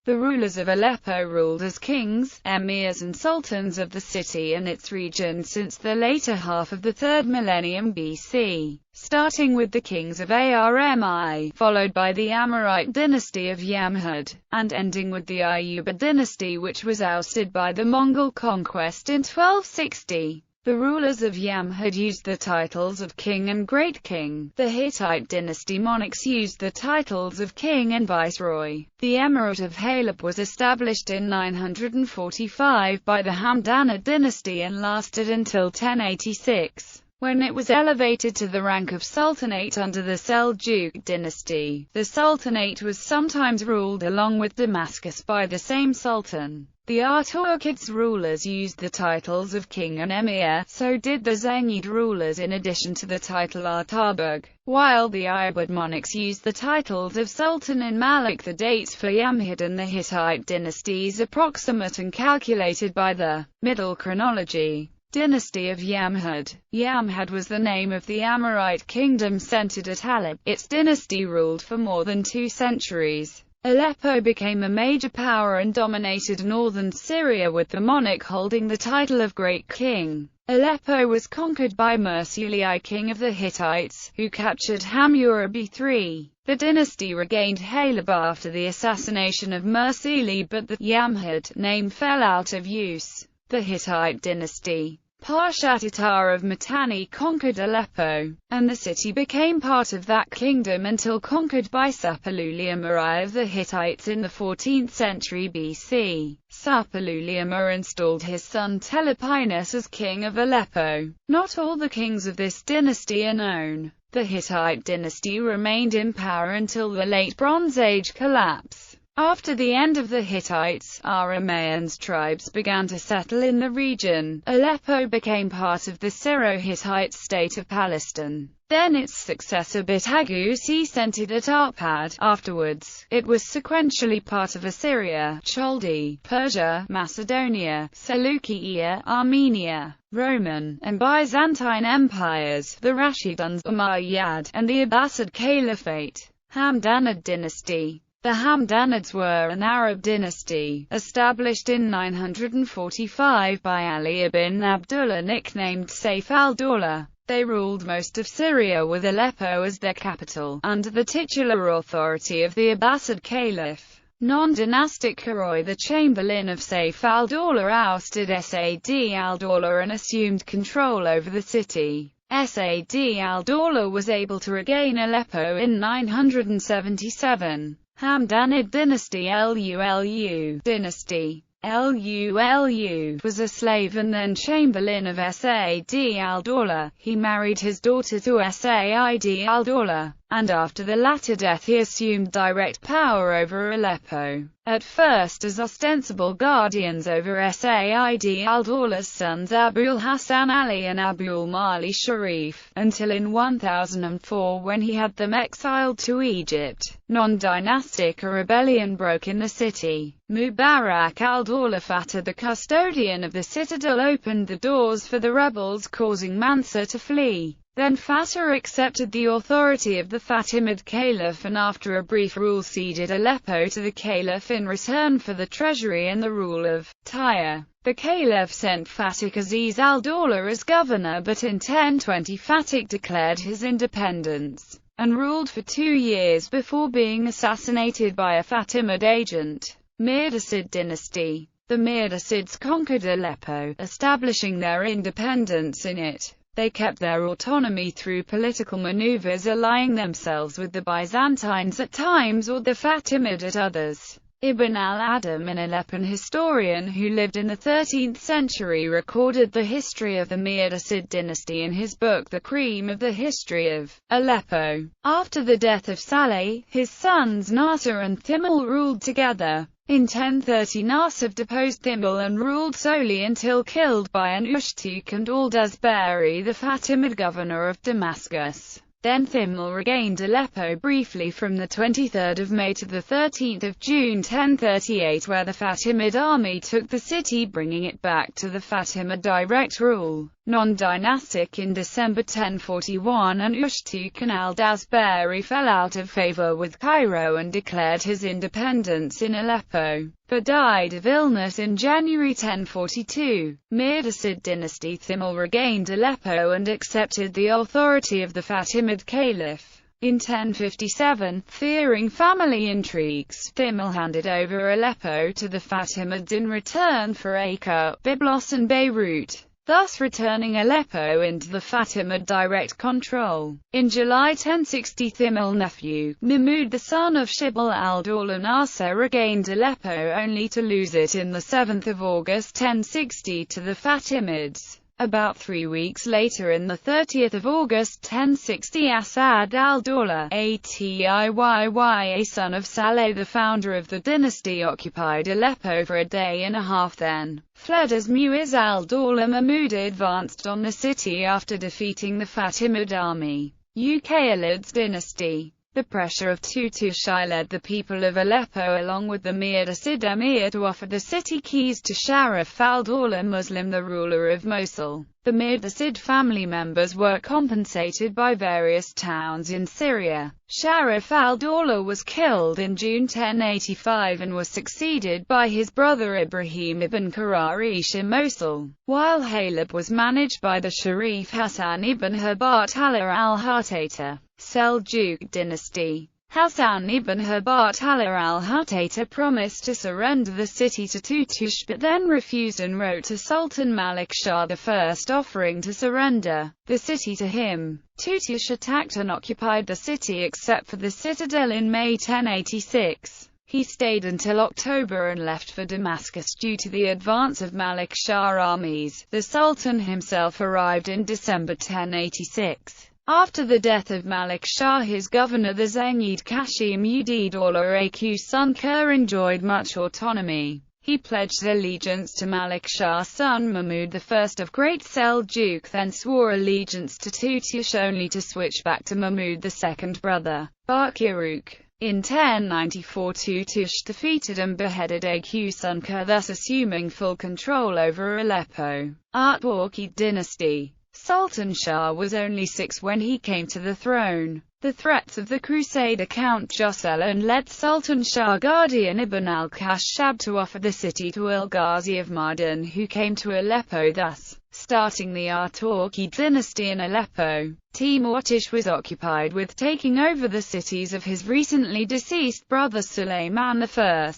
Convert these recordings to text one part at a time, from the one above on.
The rulers of Aleppo ruled as kings, emirs and sultans of the city and its region since the later half of the 3rd millennium BC, starting with the kings of Armi, followed by the Amorite dynasty of Yamhad, and ending with the Ayyubid dynasty, which was ousted by the Mongol conquest in 1260. The rulers of Yamhad used the titles of king and great king. The Hittite dynasty monarchs used the titles of king and viceroy. The Emirate of Aleppo was established in 945 by the Hamdanid dynasty and lasted until 1086, when it was elevated to the rank of sultanate under the Seljuk dynasty. The sultanate was sometimes ruled along with Damascus by the same sultan. The Arturkids rulers used the titles of king and emir, so did the Zengid rulers in addition to the title Artabug, while the Ayyubid monarchs used the titles of sultan and malik. The dates for Yamhad and the Hittite dynasties approximate and calculated by the Middle Chronology. Dynasty of Yamhad. Yamhad was the name of the Amorite kingdom centered at Aleppo. Its dynasty ruled for more than 2 centuries. Aleppo became a major power and dominated northern Syria, with the monarch holding the title of Great King. Aleppo was conquered by Mursili, king of the Hittites, who captured Hammurabi III. The dynasty regained Aleppo after the assassination of Mursili, but the Yamhad name fell out of use. The Hittite dynasty, Pashatatar of Mitanni, conquered Aleppo, and the city became part of that kingdom until conquered by Suppiluliuma of the Hittites in the 14th century BC. Suppiluliuma installed his son Telepenus as king of Aleppo. Not all the kings of this dynasty are known. The Hittite dynasty remained in power until the Late Bronze Age collapse. After the end of the Hittites, Aramaeans tribes began to settle in the region. Aleppo became part of the Syro-Hittite state of Palestine. Then its successor Bitagusi centered at Arpad. Afterwards, it was sequentially part of Assyria, Chaldee, Persia, Macedonia, Seleucia, Armenia, Roman, and Byzantine empires, the Rashiduns, Umayyad, and the Abbasid Caliphate. Hamdanid dynasty. The Hamdanids were an Arab dynasty, established in 945 by Ali ibn Abdullah, nicknamed Saif al-Dawla. They ruled most of Syria with Aleppo as their capital, under the titular authority of the Abbasid Caliph. Non-dynastic Karoy, the chamberlain of Saif al-Dawla, ousted Sad al-Dawla and assumed control over the city. Sad al-Dawla was able to regain Aleppo in 977. Hamdanid dynasty. Lulu dynasty. Lulu was a slave and then chamberlain of Sad al-Dawla. He married his daughter to Sad al-Dawla, and after the latter death he assumed direct power over Aleppo, at first as ostensible guardians over Sad al-Dawla's sons Abul Hassan Ali and Abul Mali Sharif, until in 1004 when he had them exiled to Egypt. Non-dynastic, a rebellion broke in the city. Mubarak al-Dawla Fatah, the custodian of the citadel, opened the doors for the rebels, causing Mansa to flee. Then Fatah accepted the authority of the Fatimid Caliph and after a brief rule ceded Aleppo to the Caliph in return for the treasury and the rule of Tyre. The Caliph sent Fatih Aziz al-Dawla as governor, but in 1020 Fatih declared his independence and ruled for 2 years before being assassinated by a Fatimid agent. Mirdasid dynasty. The Mirdasids conquered Aleppo, establishing their independence in it. They kept their autonomy through political maneuvers, allying themselves with the Byzantines at times or the Fatimid at others. Ibn al-Adam, an Aleppan historian who lived in the 13th century, recorded the history of the Mirdasid dynasty in his book The Cream of the History of Aleppo. After the death of Saleh, his sons Nasser and Thimul ruled together. In 1030 Nasser deposed Thimul and ruled solely until killed by an Ushtuk and Aldazbari, the Fatimid governor of Damascus. Then Thimul regained Aleppo briefly from the 23rd of May to the 13th of June 1038, where the Fatimid army took the city, bringing it back to the Fatimid direct rule. non-dynastic in December 1041, and Ushtukan al-Dasbari fell out of favor with Cairo and declared his independence in Aleppo, but died of illness in January 1042. Mirdasid dynasty. Thimel regained Aleppo and accepted the authority of the Fatimid Caliph. In 1057, fearing family intrigues, Thimel handed over Aleppo to the Fatimids in return for Acre, Byblos and Beirut, thus returning Aleppo into the Fatimid direct control. In July 1060, Thimel's nephew, Mahmud the son of Shibal al-Dawla Nasser, regained Aleppo only to lose it in the 7th of August 1060 to the Fatimids. About 3 weeks later, in the 30th of August 1060, Asad al-Dawla, a son of Saleh the founder of the dynasty, occupied Aleppo for a day and a half, then fled as Mu'izz al-Dawla. Mahmud advanced on the city after defeating the Fatimid army. Uqaylid's dynasty. The pressure of Tutushai led the people of Aleppo along with the Mirdasid emir to offer the city keys to Sharaf al-Dawla Muslim, the ruler of Mosul. The Mirdasid family members were compensated by various towns in Syria. Sharaf al-Dawla was killed in June 1085 and was succeeded by his brother Ibrahim ibn Qararish in Mosul, while Halab was managed by the Sharif Hassan ibn Habat al-Hatata. Seljuk dynasty. Hassan ibn Habat al-Hatata promised to surrender the city to Tutush, but then refused and wrote to Sultan Malik Shah I offering to surrender the city to him. Tutush attacked and occupied the city except for the citadel in May 1086. He stayed until October and left for Damascus due to the advance of Malik Shah armies. The Sultan himself arrived in December 1086. After the death of Malik Shah, his governor, the Zengid Kashim Udid-Aula Aq Sunkur, enjoyed much autonomy. He pledged allegiance to Malik Shah's son Mahmud I of Great Seljuk, then swore allegiance to Tutush only to switch back to Mahmud II brother, Barkiruk. In 1094, Tutush defeated and beheaded Aq Sunkur, thus assuming full control over Aleppo. Artwarki dynasty. Sultan Shah was only 6 when he came to the throne. The threats of the Crusader Count Jocelyn led Sultan Shah Guardian ibn al-Kashab to offer the city to Al-Ghazi of Mardin, who came to Aleppo, thus starting the Artwarki dynasty in Aleppo. Timurtish was occupied with taking over the cities of his recently deceased brother Sulayman I.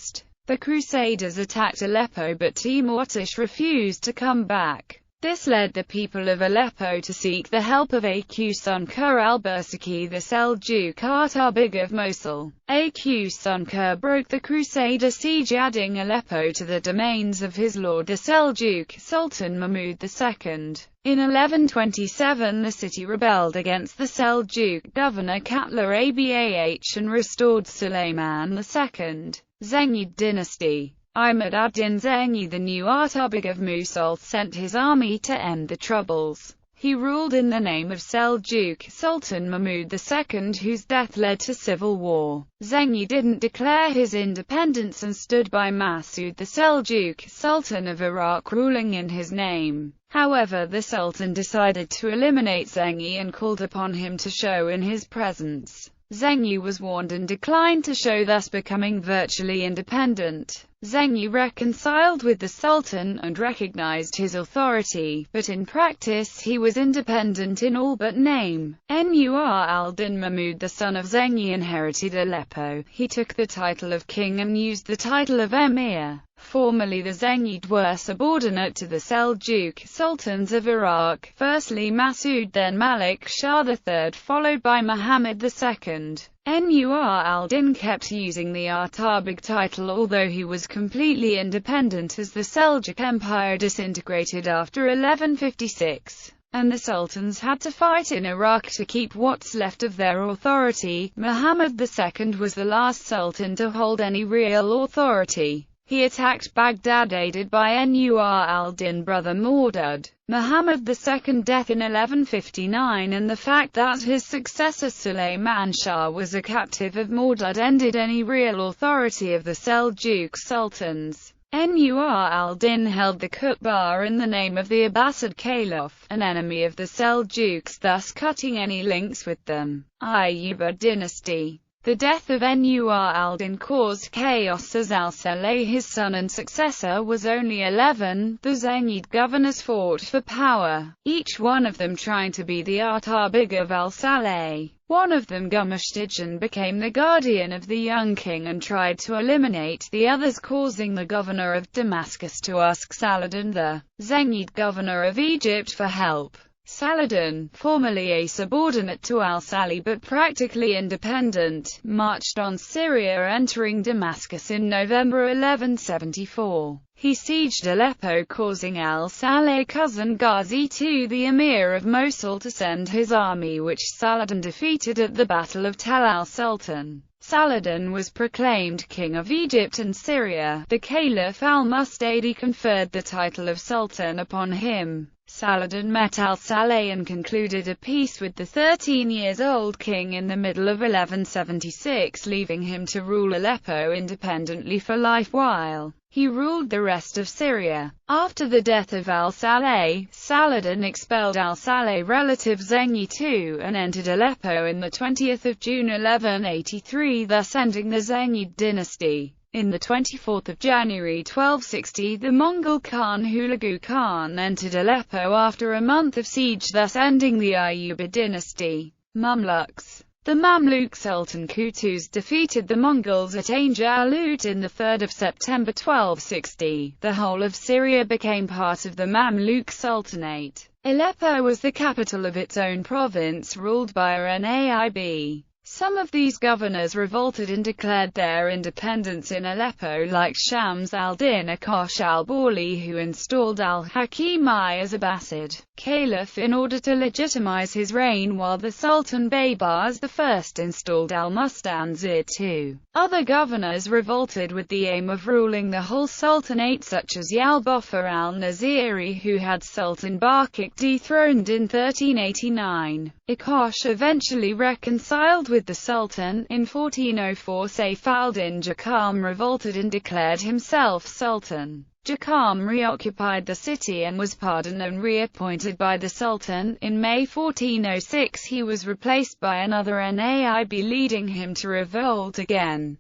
The Crusaders attacked Aleppo, but Timurtish refused to come back. This led the people of Aleppo to seek the help of Aq Sunkur al-Bursaki, the Seljuk Artabig of Mosul. Aq Sunkur broke the Crusader siege, adding Aleppo to the domains of his lord the Seljuk Sultan Mahmud II. In 1127, the city rebelled against the Seljuk governor Katla Abah and restored Sulayman II. Zengid dynasty. Imad ad-Din Zengi, the new Artabig of Mosul, sent his army to end the troubles. He ruled in the name of Seljuk Sultan Mahmud II, whose death led to civil war. Zengi didn't declare his independence and stood by Masud the Seljuk Sultan of Iraq ruling in his name. However, the Sultan decided to eliminate Zengi and called upon him to show in his presence. Zengi was warned and declined to show, thus becoming virtually independent. Zengi reconciled with the Sultan and recognized his authority, but in practice he was independent in all but name. Nur al-Din Mahmud, the son of Zengi, inherited Aleppo. He took the title of king and used the title of emir. Formerly the Zengid were subordinate to the Seljuk Sultans of Iraq, firstly Masud, then Malik Shah III, followed by Muhammad II. Nur al-Din kept using the Artabig title although he was completely independent, as the Seljuk Empire disintegrated after 1156, and the sultans had to fight in Iraq to keep what's left of their authority. Muhammad II was the last sultan to hold any real authority. He attacked Baghdad aided by Nur al-Din brother Mordud. Muhammad II's death in 1159 and the fact that his successor Sulayman Shah was a captive of Mordud ended any real authority of the Seljuk sultans. Nur al-Din held the Qutbah in the name of the Abbasid Caliph, an enemy of the Seljuks, thus cutting any links with them. Ayyubid dynasty. The death of Nur al-Din caused chaos as al-Saleh, his son and successor, was only 11. The Zengid governors fought for power, each one of them trying to be the Artabig of al-Saleh. One of them, Gumushtijan, became the guardian of the young king and tried to eliminate the others, causing the governor of Damascus to ask Saladin, the Zengid governor of Egypt, for help. Saladin, formerly a subordinate to al-Saleh but practically independent, marched on Syria, entering Damascus in November 1174. He sieged Aleppo, causing al-Saleh's cousin Ghazi II, the emir of Mosul, to send his army, which Saladin defeated at the Battle of Tell al-Sultan. Saladin was proclaimed king of Egypt and Syria. The Caliph al-Mustadi conferred the title of Sultan upon him. Saladin met al-Saleh and concluded a peace with the 13-year-old king in the middle of 1176, leaving him to rule Aleppo independently for life while he ruled the rest of Syria. After the death of al-Saleh, Saladin expelled al-Saleh's relative Zengi II and entered Aleppo on the 20th of June 1183, thus ending the Zengid dynasty. In the 24th of January 1260, the Mongol Khan Hulagu Khan entered Aleppo after a month of siege, thus ending the Ayyubid dynasty. Mamluks. The Mamluk Sultan Qutuz defeated the Mongols at Ain Jalut in the 3rd of September 1260. The whole of Syria became part of the Mamluk Sultanate. Aleppo was the capital of its own province, ruled by a naib. Some of these governors revolted and declared their independence in Aleppo, like Shams al-Din Akash al-Bawli, who installed al-Hakim I as Abbasid Caliph in order to legitimize his reign, while the Sultan Baybars I installed al-Mustanzir II. Other governors revolted with the aim of ruling the whole sultanate, such as Yalbofar al-Naziri, who had Sultan Barkik dethroned in 1389. Akash eventually reconciled with the Sultan. In 1404, Saif al-Din Jakam revolted and declared himself Sultan. Jakam reoccupied the city and was pardoned and reappointed by the Sultan. In May 1406, he was replaced by another naib, leading him to revolt again.